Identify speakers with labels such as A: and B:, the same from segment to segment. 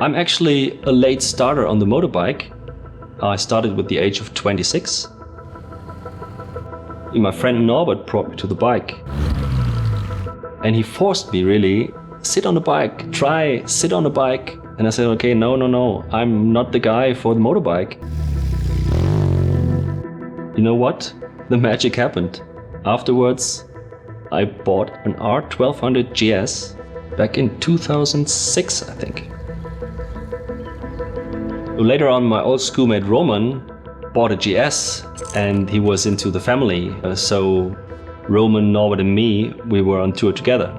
A: I'm actually a late starter on the motorbike. I started with the age of 26. My friend Norbert brought me to the bike. And he forced me really, sit on the bike, sit on the bike. And I said, okay, no, I'm not the guy for the motorbike. You know what? The magic happened. Afterwards, I bought an R1200 GS back in 2006, I think. Later on, my old schoolmate Roman bought a GS and he was into the family. So Roman, Norbert and me, we were on tour together.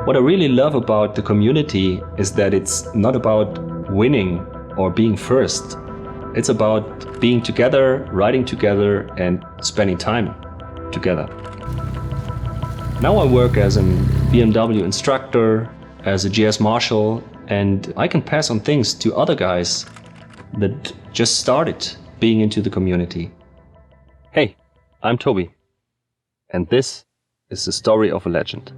A: What I really love about the community is that it's not about winning or being first. It's about being together, riding together and spending time together. Now I work as a BMW instructor, as a GS marshal, and I can pass on things to other guys that just started being into the community. Hey, I'm Toby, and this is the story of a legend.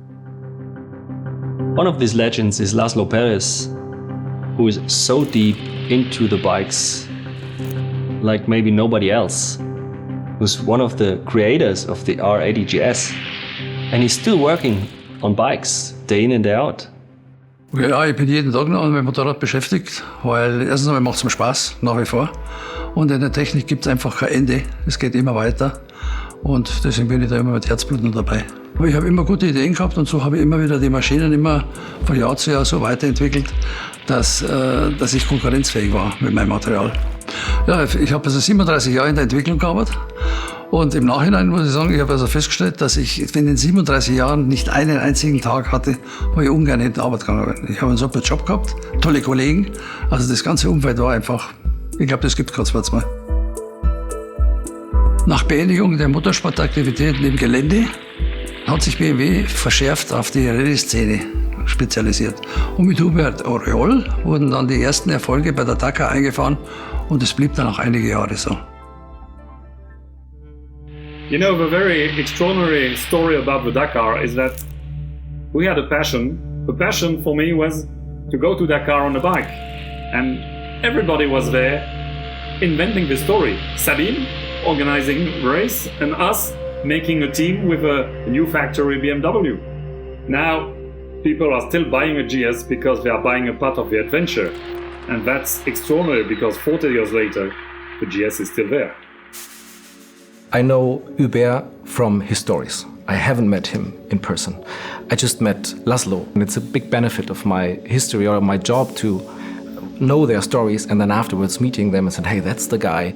A: One of these legends is Laszlo Perez, who is so deep into the bikes like maybe nobody else, who's one of the creators of the R80 GS, and he's still working on bikes day in and day out.
B: Ja, ich bin jeden Tag noch an meinem Motorrad beschäftigt, weil erstens einmal macht es mir Spaß, nach wie vor. Und in der Technik gibt es einfach kein Ende, es geht immer weiter. Und deswegen bin ich da immer mit Herzblut noch dabei. Aber ich habe immer gute Ideen gehabt und so habe ich immer wieder die Maschinen immer von Jahr zu Jahr so weiterentwickelt, dass ich konkurrenzfähig war mit meinem Material. Ja, ich habe also 37 Jahre in der Entwicklung gearbeitet. Und im Nachhinein muss ich sagen, ich habe also festgestellt, dass ich in den 37 Jahren nicht einen einzigen Tag hatte, wo ich ungern in die Arbeit gegangen bin. Ich habe einen super Job gehabt, tolle Kollegen. Also das ganze Umfeld war einfach, ich glaube, das gibt es gerade mal. Nach Beendigung der Motorsportaktivitäten im Gelände hat sich BMW verschärft auf die Rallye-Szene spezialisiert. Und mit Hubert Oriol wurden dann die ersten Erfolge bei der Dakar eingefahren und es blieb dann auch einige Jahre so.
C: You know, the very extraordinary story about the Dakar is that we had a passion. The passion for me was to go to Dakar on a bike. And everybody was there inventing the story. Sabine organizing the race and us making a team with a new factory BMW. Now, people are still buying a GS because they are buying a part of the adventure. And that's extraordinary because 40 years later, the GS is still there.
D: I know Hubert from his stories. I haven't met him in person. I just met Laszlo, and it's a big benefit of my history or my job to know their stories and then afterwards meeting them and saying, hey, that's the guy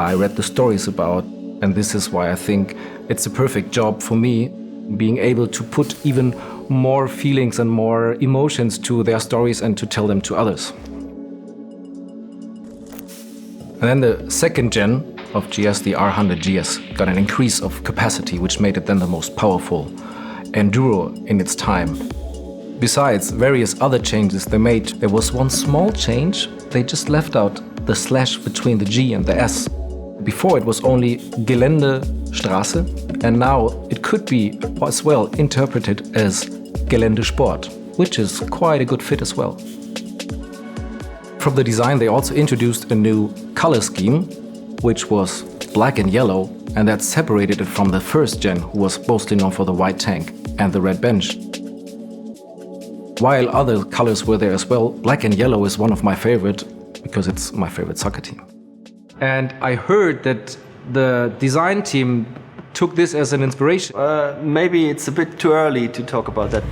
D: I read the stories about, and this is why I think it's a perfect job for me, being able to put even more feelings and more emotions to their stories and to tell them to others. And then the second gen of GS, the R100 GS, got an increase of capacity, which made it then the most powerful Enduro in its time. Besides various other changes they made, there was one small change. They just left out the slash between the G and the S. Before it was only Geländestraße, and now it could be as well interpreted as Geländesport, which is quite a good fit as well. From the design, they also introduced a new color scheme, which was black and yellow, and that separated it from the first gen, who was mostly known for the white tank and the red bench. While other colors were there as well, black and yellow is one of my favorite, because it's my favorite soccer team. And I heard that the design team took this as an inspiration.
A: Maybe it's a bit too early to talk about that.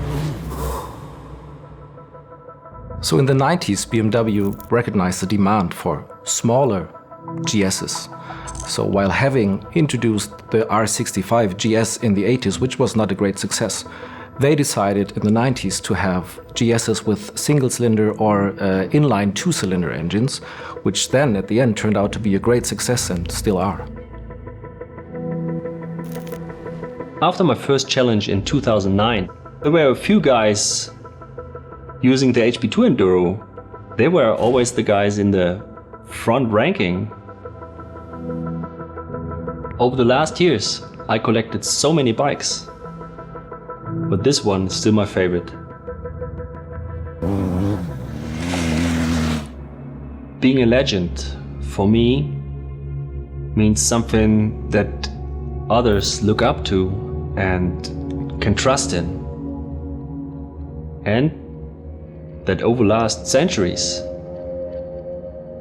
D: So in the 90s, BMW recognized the demand for smaller GSs. So while having introduced the R65 GS in the 80s, which was not a great success, they decided in the 90s to have GSs with single-cylinder or inline two-cylinder engines, which then at the end turned out to be a great success and still are.
A: After my first challenge in 2009, there were a few guys using the HP2 Enduro. They were always the guys in the front ranking. Over the last years, I collected so many bikes. but this one is still my favorite. Being a legend, for me, means something that others look up to and can trust in. And that overlasts centuries.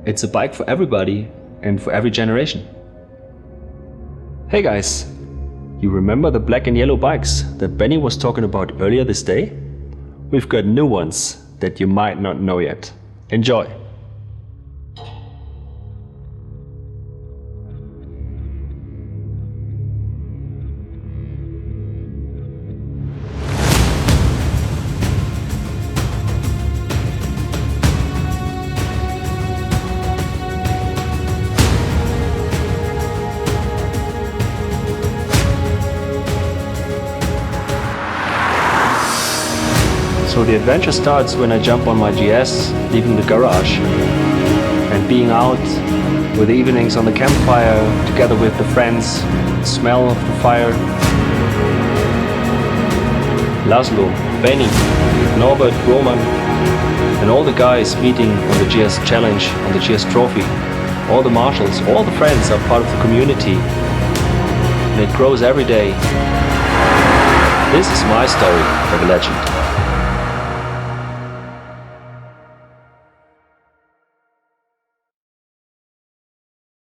A: It's a bike for everybody and for every generation. Hey guys, you remember the black and yellow bikes that Benny was talking about earlier this day? We've got new ones that you might not know yet. Enjoy! So the adventure starts when I jump on my GS, leaving the garage, and being out with the evenings on the campfire, together with the friends, the smell of the fire. Laszlo, Benny, Norbert, Roman, and all the guys meeting on the GS Challenge, on the GS Trophy. All the marshals, all the friends are part of the community, and it grows every day. This is my story of a legend.